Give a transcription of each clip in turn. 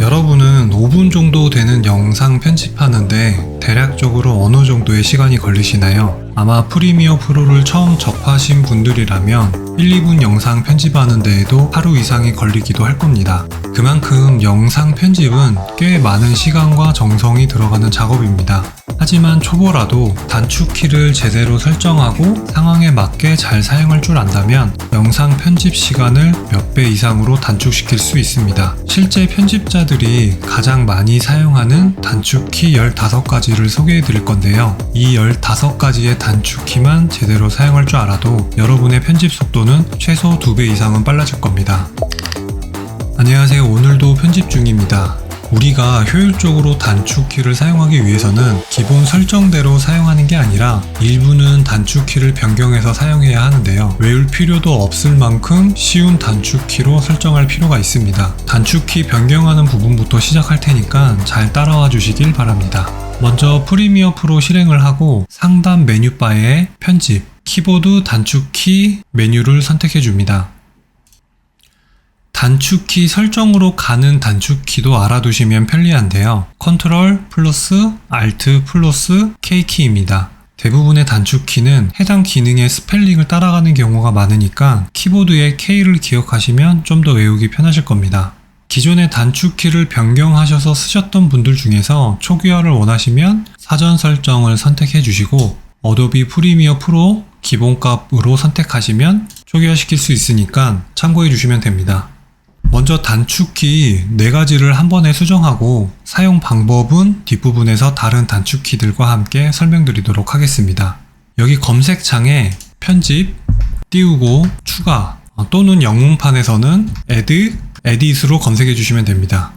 여러분은 5분 정도 되는 영상 편집하는데 대략적으로 어느 정도의 시간이 걸리시나요? 아마 프리미어 프로를 처음 접하신 분들이라면 1, 2분 영상 편집하는 데에도 하루 이상이 걸리기도 할 겁니다. 그만큼 영상 편집은 꽤 많은 시간과 정성이 들어가는 작업입니다. 하지만 초보라도 단축키를 제대로 설정하고 상황에 맞게 잘 사용할 줄 안다면 영상 편집 시간을 몇 배 이상으로 단축시킬 수 있습니다. 실제 편집자들이 가장 많이 사용하는 단축키 15가지를 소개해 드릴 건데요. 이 15가지의 단축키만 제대로 사용할 줄 알아도 여러분의 편집 속도는 최소 2배 이상은 빨라질 겁니다. 안녕하세요. 오늘도 편집 중입니다. 우리가 효율적으로 단축키를 사용하기 위해서는 기본 설정대로 사용하는 게 아니라 일부는 단축키를 변경해서 사용해야 하는데요. 외울 필요도 없을 만큼 쉬운 단축키로 설정할 필요가 있습니다. 단축키 변경하는 부분부터 시작할 테니까 잘 따라와 주시길 바랍니다. 먼저 프리미어 프로 실행을 하고 상단 메뉴바에 편집, 키보드 단축키 메뉴를 선택해 줍니다. 단축키 설정으로 가는 단축키도 알아두시면 편리한데요. 컨트롤 플러스 알트 플러스 K키입니다. 대부분의 단축키는 해당 기능의 스펠링을 따라가는 경우가 많으니까 키보드의 K를 기억하시면 좀 더 외우기 편하실 겁니다. 기존의 단축키를 변경하셔서 쓰셨던 분들 중에서 초기화를 원하시면 사전 설정을 선택해 주시고 어도비 프리미어 프로 기본값으로 선택하시면 초기화시킬 수 있으니까 참고해 주시면 됩니다. 먼저 단축키 4가지를 한 번에 수정하고 사용 방법은 뒷부분에서 다른 단축키들과 함께 설명드리도록 하겠습니다. 여기 검색창에 편집, 띄우고, 추가 또는 영문판에서는 add, edit으로 검색해 주시면 됩니다.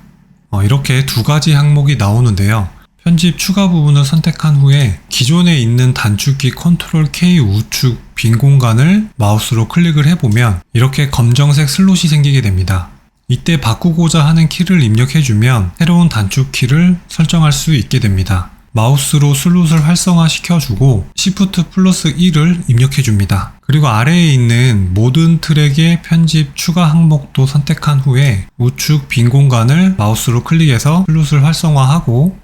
이렇게 2가지 항목이 나오는데요. 편집 추가 부분을 선택한 후에 기존에 있는 단축키 컨트롤 K 우측 빈 공간을 마우스로 클릭을 해보면 이렇게 검정색 슬롯이 생기게 됩니다. 이때 바꾸고자 하는 키를 입력해주면 새로운 단축키를 설정할 수 있게 됩니다. 마우스로 슬롯을 활성화시켜주고 Shift 플러스 1을 입력해줍니다. 그리고 아래에 있는 모든 트랙의 편집 추가 항목도 선택한 후에 우측 빈 공간을 마우스로 클릭해서 슬롯을 활성화하고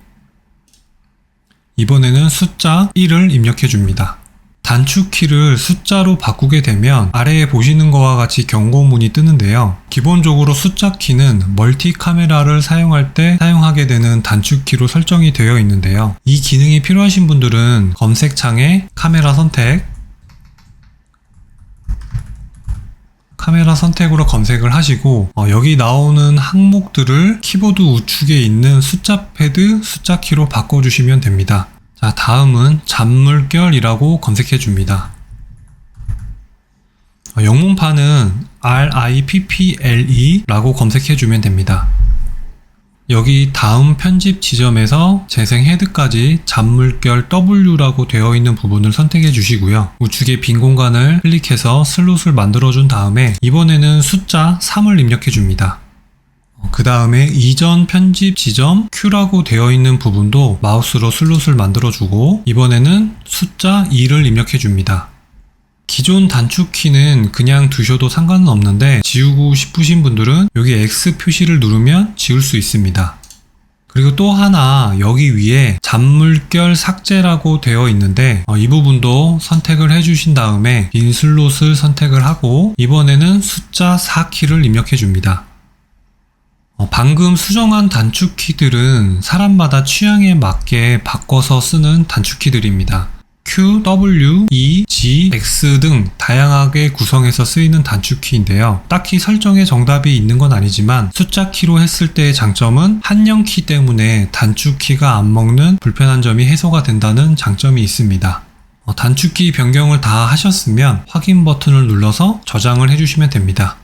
이번에는 숫자 1을 입력해줍니다. 단축키를 숫자로 바꾸게 되면 아래에 보시는 것과 같이 경고문이 뜨는데요. 기본적으로 숫자 키는 멀티 카메라를 사용할 때 사용하게 되는 단축키로 설정이 되어 있는데요. 이 기능이 필요하신 분들은 검색창에 카메라 선택으로 검색을 하시고 여기 나오는 항목들을 키보드 우측에 있는 숫자 패드 숫자 키로 바꿔주시면 됩니다. 자, 다음은 잔물결이라고 검색해 줍니다. 영문판은 RIPPLE 라고 검색해 주면 됩니다. 여기 다음 편집 지점에서 재생 헤드까지 잔물결 W라고 되어 있는 부분을 선택해 주시고요. 우측에 빈 공간을 클릭해서 슬롯을 만들어 준 다음에 이번에는 숫자 3을 입력해 줍니다. 그 다음에 이전 편집 지점 Q라고 되어 있는 부분도 마우스로 슬롯을 만들어주고 이번에는 숫자 2를 입력해 줍니다. 기존 단축키는 그냥 두셔도 상관은 없는데 지우고 싶으신 분들은 여기 X 표시를 누르면 지울 수 있습니다. 그리고 또 하나 여기 위에 잔물결 삭제라고 되어 있는데 이 부분도 선택을 해주신 다음에 빈 슬롯을 선택을 하고 이번에는 숫자 4키를 입력해 줍니다. 방금 수정한 단축키들은 사람마다 취향에 맞게 바꿔서 쓰는 단축키들입니다. Q, W, E, G, X 등 다양하게 구성해서 쓰이는 단축키인데요. 딱히 설정에 정답이 있는 건 아니지만 숫자 키로 했을 때의 장점은 한영키 때문에 단축키가 안 먹는 불편한 점이 해소가 된다는 장점이 있습니다. 단축키 변경을 다 하셨으면 확인 버튼을 눌러서 저장을 해주시면 됩니다.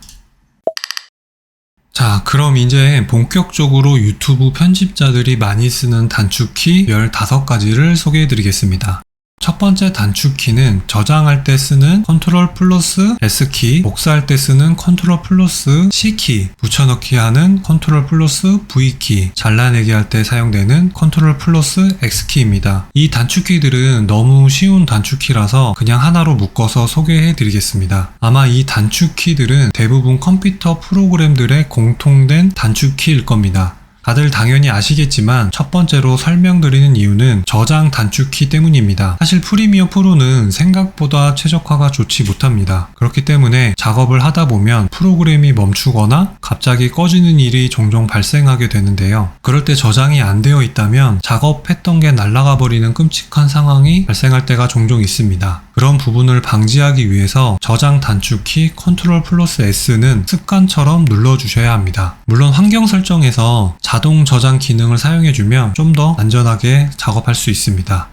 자, 그럼 이제 본격적으로 유튜브 편집자들이 많이 쓰는 단축키 15가지를 소개해 드리겠습니다. 첫 번째 단축키는 저장할 때 쓰는 컨트롤 플러스 S키, 복사할 때 쓰는 컨트롤 플러스 C키, 붙여넣기 하는 컨트롤 플러스 V키, 잘라내기 할 때 사용되는 컨트롤 플러스 X키입니다. 이 단축키들은 너무 쉬운 단축키라서 그냥 하나로 묶어서 소개해 드리겠습니다. 아마 이 단축키들은 대부분 컴퓨터 프로그램들의 공통된 단축키일 겁니다. 다들 당연히 아시겠지만 첫 번째로 설명드리는 이유는 저장 단축키 때문입니다. 사실 프리미어 프로는 생각보다 최적화가 좋지 못합니다. 그렇기 때문에 작업을 하다 보면 프로그램이 멈추거나 갑자기 꺼지는 일이 종종 발생하게 되는데요. 그럴 때 저장이 안 되어 있다면 작업했던 게 날아가 버리는 끔찍한 상황이 발생할 때가 종종 있습니다. 그런 부분을 방지하기 위해서 저장 단축키 컨트롤 플러스 S는 습관처럼 눌러주셔야 합니다. 물론 환경 설정에서 자동 저장 기능을 사용해주면 좀 더 안전하게 작업할 수 있습니다.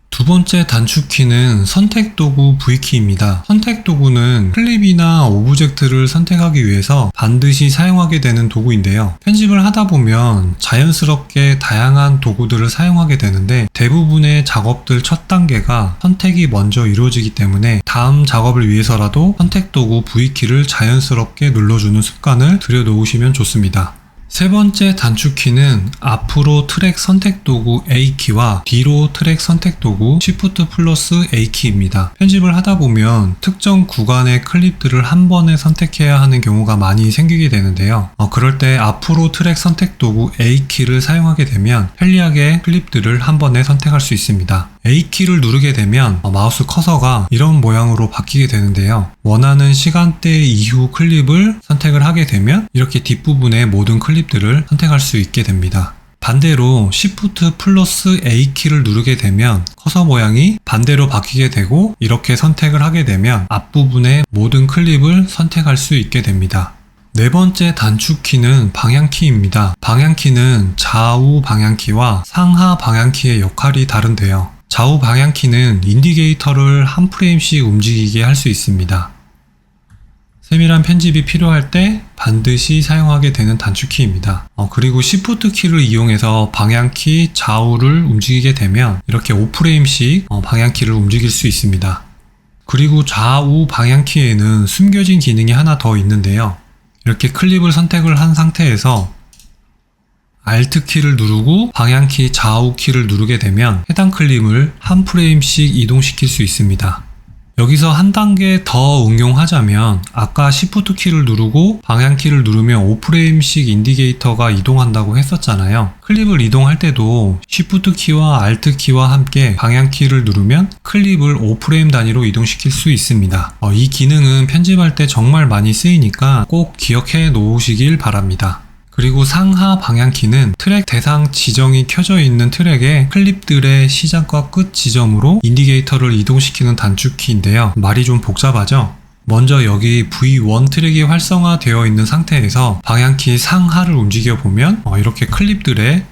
두 번째 단축키는 선택도구 V키입니다. 선택도구는 클립이나 오브젝트를 선택하기 위해서 반드시 사용하게 되는 도구인데요. 편집을 하다 보면 자연스럽게 다양한 도구들을 사용하게 되는데 대부분의 작업들 첫 단계가 선택이 먼저 이루어지기 때문에 다음 작업을 위해서라도 선택도구 V키를 자연스럽게 눌러주는 습관을 들여놓으시면 좋습니다. 세 번째 단축키는 앞으로 트랙 선택도구 A키와 뒤로 트랙 선택도구 Shift 플러스 A키입니다. 편집을 하다 보면 특정 구간의 클립들을 한 번에 선택해야 하는 경우가 많이 생기게 되는데요. 그럴 때 앞으로 트랙 선택도구 A키를 사용하게 되면 편리하게 클립들을 한 번에 선택할 수 있습니다. A키를 누르게 되면 마우스 커서가 이런 모양으로 바뀌게 되는데요. 원하는 시간대 이후 클립을 선택을 하게 되면 이렇게 뒷부분의 모든 클립들을 선택할 수 있게 됩니다. 반대로 Shift 플러스 A키를 누르게 되면 커서 모양이 반대로 바뀌게 되고 이렇게 선택을 하게 되면 앞부분의 모든 클립을 선택할 수 있게 됩니다. 네 번째 단축키는 방향키입니다. 방향키는 좌우 방향키와 상하 방향키의 역할이 다른데요. 좌우 방향키는 인디게이터를 한 프레임씩 움직이게 할 수 있습니다. 세밀한 편집이 필요할 때 반드시 사용하게 되는 단축키입니다. 그리고 Shift 키를 이용해서 방향키 좌우를 움직이게 되면 이렇게 5프레임씩 방향키를 움직일 수 있습니다. 그리고 좌우 방향키에는 숨겨진 기능이 하나 더 있는데요. 이렇게 클립을 선택을 한 상태에서 Alt 키를 누르고 방향키 좌우 키를 누르게 되면 해당 클립을 한 프레임씩 이동시킬 수 있습니다. 여기서 한 단계 더 응용하자면 아까 Shift 키를 누르고 방향키를 누르면 5프레임씩 인디게이터가 이동한다고 했었잖아요. 클립을 이동할 때도 Shift 키와 Alt 키와 함께 방향키를 누르면 클립을 5프레임 단위로 이동시킬 수 있습니다. 이 기능은 편집할 때 정말 많이 쓰이니까 꼭 기억해 놓으시길 바랍니다. 그리고 상하 방향키는 트랙 대상 지정이 켜져 있는 트랙의 클립들의 시작과 끝 지점으로 인디게이터를 이동시키는 단축키인데요. 말이 좀 복잡하죠? 먼저 여기 V1 트랙이 활성화되어 있는 상태에서 방향키 상하를 움직여 보면 이렇게 클립들의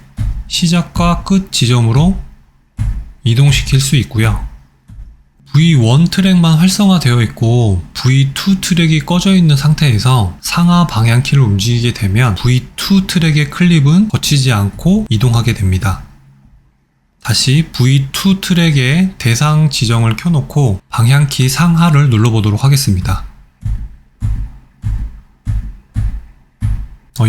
시작과 끝 지점으로 이동시킬 수 있고요. V1 트랙만 활성화되어 있고 V2 트랙이 꺼져 있는 상태에서 상하 방향키를 움직이게 되면 V2 트랙의 클립은 거치지 않고 이동하게 됩니다. 다시 V2 트랙의 대상 지정을 켜놓고 방향키 상하를 눌러보도록 하겠습니다.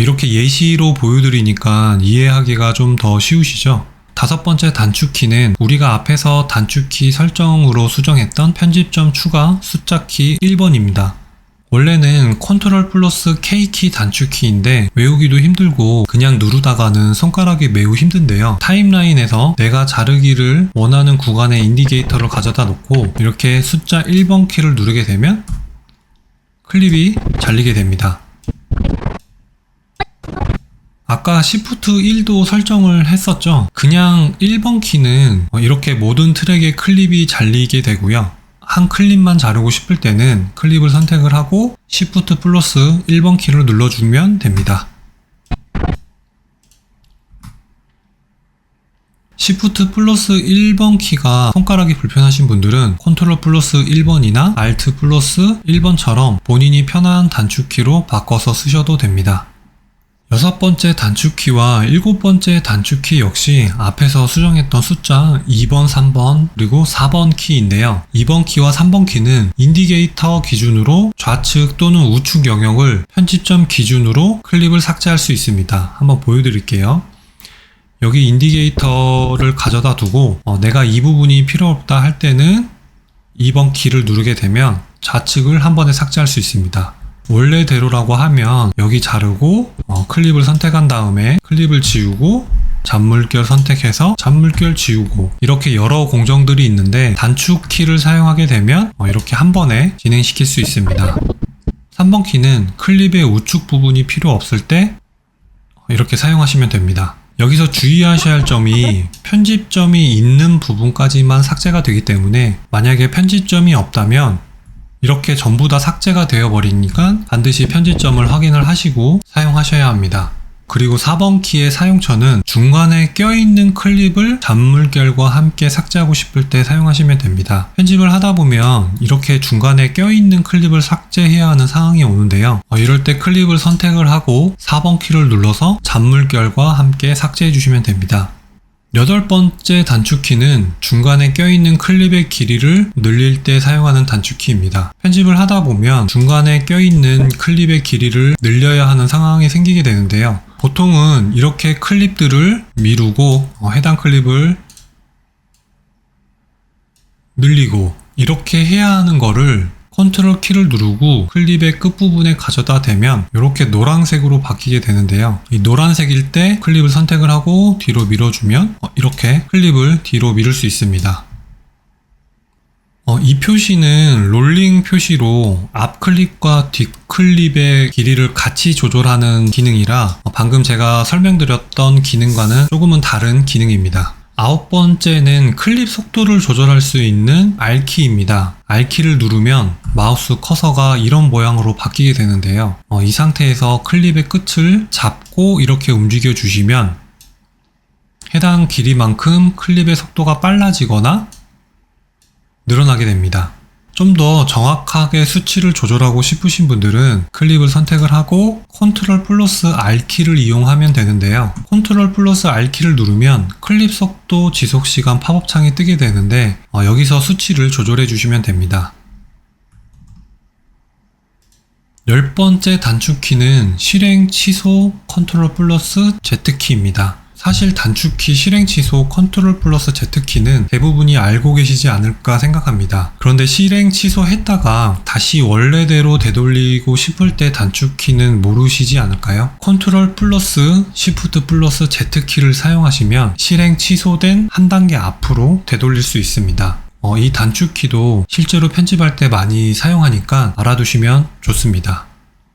이렇게 예시로 보여드리니까 이해하기가 좀 더 쉬우시죠? 다섯 번째 단축키는 우리가 앞에서 단축키 설정으로 수정했던 편집점 추가 숫자키 1번입니다. 원래는 컨트롤 플러스 K키 단축키인데 외우기도 힘들고 그냥 누르다가는 손가락이 매우 힘든데요. 타임라인에서 내가 자르기를 원하는 구간에 인디게이터를 가져다 놓고 이렇게 숫자 1번 키를 누르게 되면 클립이 잘리게 됩니다. 아까 Shift 1도 설정을 했었죠. 그냥 1번 키는 이렇게 모든 트랙의 클립이 잘리게 되고요. 한 클립만 자르고 싶을 때는 클립을 선택을 하고 Shift 플러스 1번 키를 눌러주면 됩니다. Shift 플러스 1번 키가 손가락이 불편하신 분들은 컨트롤 플러스 1번이나 Alt 플러스 1번처럼 본인이 편한 단축키로 바꿔서 쓰셔도 됩니다. 여섯 번째 단축키와 일곱 번째 단축키 역시 앞에서 수정했던 숫자 2번, 3번, 그리고 4번 키인데요. 2번 키와 3번 키는 인디게이터 기준으로 좌측 또는 우측 영역을 편집점 기준으로 클립을 삭제할 수 있습니다. 한번 보여드릴게요. 여기 인디게이터를 가져다 두고 내가 이 부분이 필요 없다 할 때는 2번 키를 누르게 되면 좌측을 한 번에 삭제할 수 있습니다. 원래대로라고 하면 여기 자르고 클립을 선택한 다음에 클립을 지우고 잔물결 선택해서 잔물결 지우고 이렇게 여러 공정들이 있는데 단축키를 사용하게 되면 이렇게 한 번에 진행시킬 수 있습니다. 3번 키는 클립의 우측 부분이 필요 없을 때 이렇게 사용하시면 됩니다. 여기서 주의하셔야 할 점이 편집점이 있는 부분까지만 삭제가 되기 때문에 만약에 편집점이 없다면 이렇게 전부 다 삭제가 되어 버리니까 반드시 편집점을 확인을 하시고 사용하셔야 합니다. 그리고 4번 키의 사용처는 중간에 껴있는 클립을 잔물결과 함께 삭제하고 싶을 때 사용하시면 됩니다. 편집을 하다 보면 이렇게 중간에 껴있는 클립을 삭제해야 하는 상황이 오는데요. 이럴 때 클립을 선택을 하고 4번 키를 눌러서 잔물결과 함께 삭제해 주시면 됩니다. 8번째 단축키는 중간에 껴있는 클립의 길이를 늘릴 때 사용하는 단축키입니다. 편집을 하다 보면 중간에 껴있는 클립의 길이를 늘려야 하는 상황이 생기게 되는데요. 보통은 이렇게 클립들을 미루고 해당 클립을 늘리고 이렇게 해야 하는 거를 컨트롤 키를 누르고 클립의 끝부분에 가져다 대면 이렇게 노란색으로 바뀌게 되는데요. 이 노란색일 때 클립을 선택을 하고 뒤로 밀어주면 이렇게 클립을 뒤로 밀을 수 있습니다. 이 표시는 롤링 표시로 앞 클립과 뒷 클립의 길이를 같이 조절하는 기능이라 방금 제가 설명드렸던 기능과는 조금은 다른 기능입니다. 9번째는 클립 속도를 조절할 수 있는 R키입니다. R키를 누르면 마우스 커서가 이런 모양으로 바뀌게 되는데요. 이 상태에서 클립의 끝을 잡고 이렇게 움직여 주시면 해당 길이만큼 클립의 속도가 빨라지거나 늘어나게 됩니다. 좀 더 정확하게 수치를 조절하고 싶으신 분들은 클립을 선택을 하고 컨트롤 플러스 R키를 이용하면 되는데요. 컨트롤 플러스 R키를 누르면 클립 속도 지속 시간 팝업 창이 뜨게 되는데 여기서 수치를 조절해 주시면 됩니다. 10번째 단축키는 실행 취소 컨트롤 플러스 Z키입니다. 사실 단축키 실행 취소 컨트롤 플러스 Z키는 대부분이 알고 계시지 않을까 생각합니다. 그런데 실행 취소했다가 다시 원래대로 되돌리고 싶을 때 단축키는 모르시지 않을까요? 컨트롤 플러스 시프트 플러스 Z키를 사용하시면 실행 취소된 한 단계 앞으로 되돌릴 수 있습니다. 이 단축키도 실제로 편집할 때 많이 사용하니까 알아두시면 좋습니다.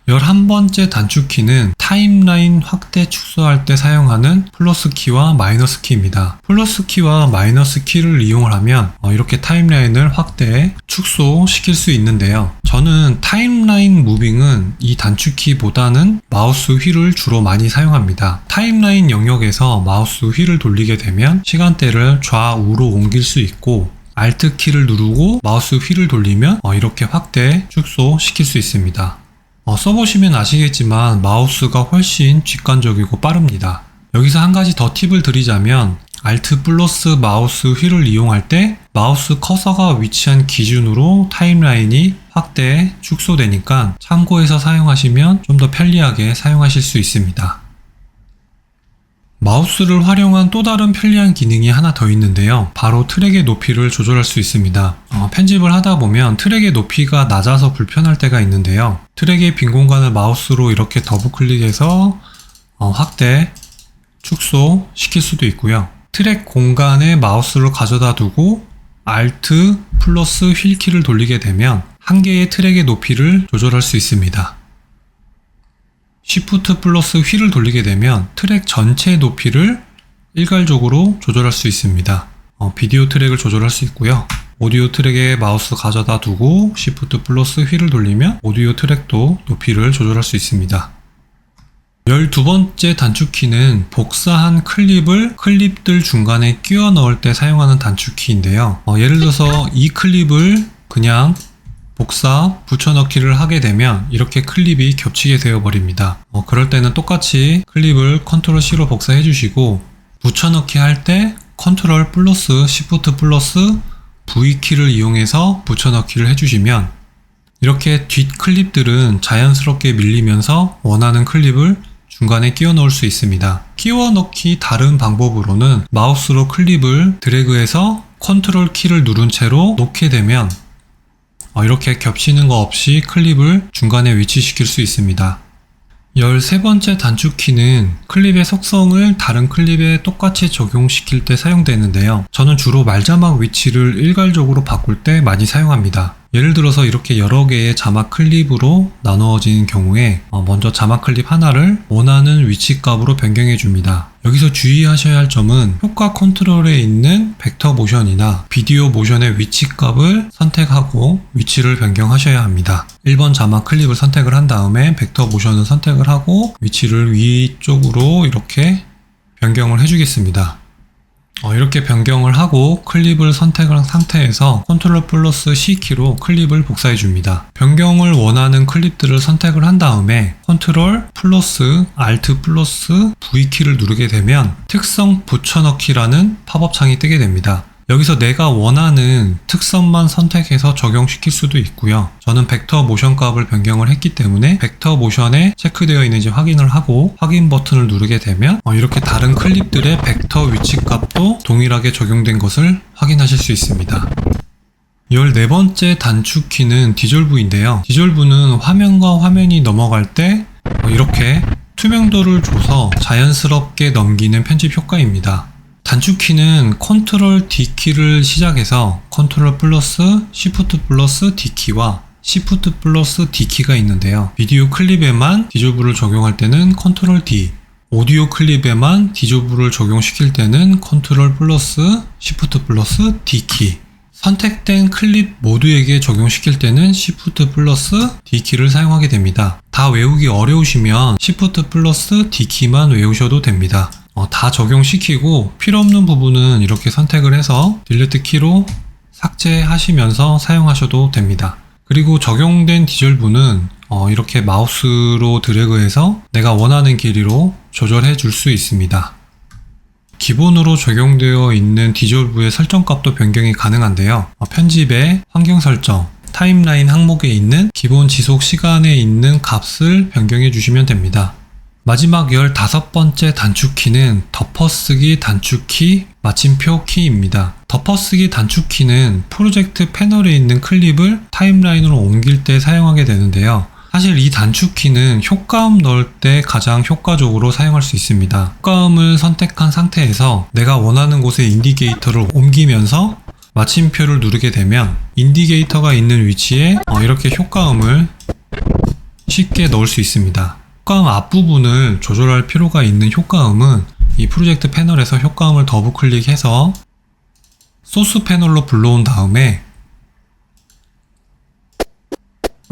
11번째 단축키는 타임라인 확대 축소할 때 사용하는 플러스 키와 마이너스 키입니다. 플러스 키와 마이너스 키를 이용을 하면 이렇게 타임라인을 확대, 축소시킬 수 있는데요. 저는 타임라인 무빙은 이 단축키보다는 마우스 휠을 주로 많이 사용합니다. 타임라인 영역에서 마우스 휠을 돌리게 되면 시간대를 좌우로 옮길 수 있고 Alt 키를 누르고 마우스 휠을 돌리면 이렇게 확대, 축소시킬 수 있습니다. 써보시면 아시겠지만 마우스가 훨씬 직관적이고 빠릅니다. 여기서 한 가지 더 팁을 드리자면 Alt 플러스 마우스 휠을 이용할 때 마우스 커서가 위치한 기준으로 타임라인이 확대, 축소되니까 참고해서 사용하시면 좀 더 편리하게 사용하실 수 있습니다. 마우스를 활용한 또 다른 편리한 기능이 하나 더 있는데요. 바로 트랙의 높이를 조절할 수 있습니다. 편집을 하다 보면 트랙의 높이가 낮아서 불편할 때가 있는데요. 트랙의 빈 공간을 마우스로 이렇게 더블 클릭해서 확대, 축소 시킬 수도 있고요. 트랙 공간에 마우스를 가져다 두고 Alt 플러스 휠 키를 돌리게 되면 한 개의 트랙의 높이를 조절할 수 있습니다. Shift 플러스 휠을 돌리게 되면 트랙 전체의 높이를 일괄적으로 조절할 수 있습니다. 비디오 트랙을 조절할 수 있고요. 오디오 트랙에 마우스 가져다 두고 Shift 플러스 휠을 돌리면 오디오 트랙도 높이를 조절할 수 있습니다. 12번째 단축키는 복사한 클립을 클립들 중간에 끼워 넣을 때 사용하는 단축키인데요. 예를 들어서 이 클립을 그냥 복사, 붙여넣기를 하게 되면 이렇게 클립이 겹치게 되어 버립니다. 그럴 때는 똑같이 클립을 컨트롤 C로 복사해 주시고 붙여넣기 할 때 컨트롤 플러스 시프트 플러스 V키를 이용해서 붙여넣기를 해주시면 이렇게 뒷 클립들은 자연스럽게 밀리면서 원하는 클립을 중간에 끼워 넣을 수 있습니다. 끼워 넣기 다른 방법으로는 마우스로 클립을 드래그해서 컨트롤 키를 누른 채로 놓게 되면 이렇게 겹치는 거 없이 클립을 중간에 위치시킬 수 있습니다. 13번째 단축키는 클립의 속성을 다른 클립에 똑같이 적용시킬 때 사용되는데요. 저는 주로 말자막 위치를 일괄적으로 바꿀 때 많이 사용합니다. 예를 들어서 이렇게 여러 개의 자막 클립으로 나누어진 경우에 먼저 자막 클립 하나를 원하는 위치 값으로 변경해 줍니다. 여기서 주의하셔야 할 점은 효과 컨트롤에 있는 벡터 모션이나 비디오 모션의 위치 값을 선택하고 위치를 변경하셔야 합니다. 1번 자막 클립을 선택을 한 다음에 벡터 모션을 선택을 하고 위치를 위쪽으로 이렇게 변경을 해주겠습니다. 이렇게 변경을 하고 클립을 선택한 상태에서 컨트롤 플러스 C키로 클립을 복사해 줍니다. 변경을 원하는 클립들을 선택을 한 다음에 컨트롤 플러스 Alt 플러스 V키를 누르게 되면 특성 붙여넣기라는 팝업 창이 뜨게 됩니다. 여기서 내가 원하는 특성만 선택해서 적용시킬 수도 있고요. 저는 벡터 모션 값을 변경을 했기 때문에 벡터 모션에 체크되어 있는지 확인을 하고 확인 버튼을 누르게 되면 이렇게 다른 클립들의 벡터 위치 값도 동일하게 적용된 것을 확인하실 수 있습니다. 14번째 단축키는 디졸브인데요. 디졸브는 화면과 화면이 넘어갈 때 이렇게 투명도를 줘서 자연스럽게 넘기는 편집 효과입니다. 단축키는 컨트롤 D키를 시작해서 컨트롤 플러스 Shift 플러스 D키와 Shift 플러스 D키가 있는데요. 비디오 클립에만 디졸브를 적용할 때는 컨트롤 D, 오디오 클립에만 디졸브를 적용시킬 때는 컨트롤 플러스 Shift 플러스 D키, 선택된 클립 모두에게 적용시킬 때는 Shift 플러스 D키를 사용하게 됩니다. 다 외우기 어려우시면 Shift 플러스 D키만 외우셔도 됩니다. 다 적용시키고 필요없는 부분은 이렇게 선택을 해서 딜리트 키로 삭제하시면서 사용하셔도 됩니다. 그리고 적용된 디졸브는 이렇게 마우스로 드래그해서 내가 원하는 길이로 조절해 줄 수 있습니다. 기본으로 적용되어 있는 디졸브의 설정값도 변경이 가능한데요. 편집의 환경 설정, 타임라인 항목에 있는 기본 지속 시간에 있는 값을 변경해 주시면 됩니다. 마지막 15번째 단축키는 덮어쓰기 단축키 마침표 키입니다. 덮어쓰기 단축키는 프로젝트 패널에 있는 클립을 타임라인으로 옮길 때 사용하게 되는데요. 사실 이 단축키는 효과음 넣을 때 가장 효과적으로 사용할 수 있습니다. 효과음을 선택한 상태에서 내가 원하는 곳에 인디게이터를 옮기면서 마침표를 누르게 되면 인디게이터가 있는 위치에 이렇게 효과음을 쉽게 넣을 수 있습니다. 효과음 앞부분을 조절할 필요가 있는 효과음은 이 프로젝트 패널에서 효과음을 더블 클릭해서 소스 패널로 불러온 다음에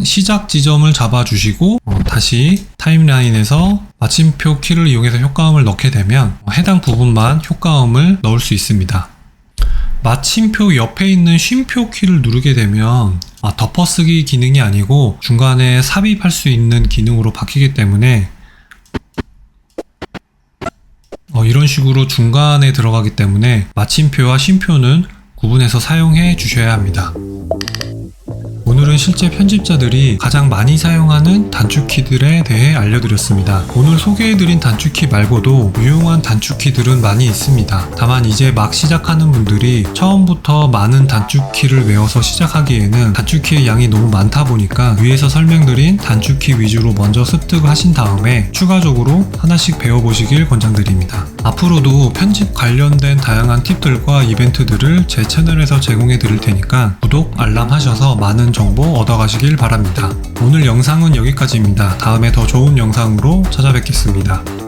시작 지점을 잡아주시고 다시 타임라인에서 마침표 키를 이용해서 효과음을 넣게 되면 해당 부분만 효과음을 넣을 수 있습니다. 마침표 옆에 있는 쉼표 키를 누르게 되면 덮어쓰기 기능이 아니고 중간에 삽입할 수 있는 기능으로 바뀌기 때문에 이런 식으로 중간에 들어가기 때문에 마침표와 쉼표는 구분해서 사용해 주셔야 합니다. 오늘은 실제 편집자들이 가장 많이 사용하는 단축키들에 대해 알려드렸습니다. 오늘 소개해드린 단축키 말고도 유용한 단축키들은 많이 있습니다. 다만 이제 막 시작하는 분들이 처음부터 많은 단축키를 외워서 시작하기에는 단축키의 양이 너무 많다 보니까 위에서 설명드린 단축키 위주로 먼저 습득을 하신 다음에 추가적으로 하나씩 배워보시길 권장드립니다. 앞으로도 편집 관련된 다양한 팁들과 이벤트들을 제 채널에서 제공해 드릴 테니까 구독, 알람 하셔서 많은 정보 얻어가시길 바랍니다. 오늘 영상은 여기까지입니다. 다음에 더 좋은 영상으로 찾아뵙겠습니다.